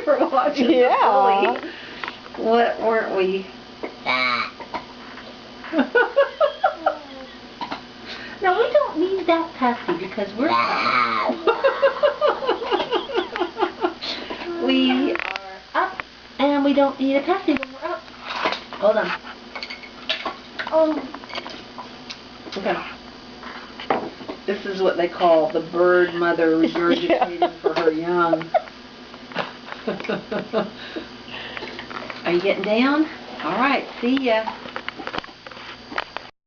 were watching. Yeah. What weren't we? No, we don't need that puppy because we're we are up and we don't need a puppy when we're up. Hold on. Oh. Okay. This is what they call the bird mother regurgitating for her young. Are you getting down? All right, see ya.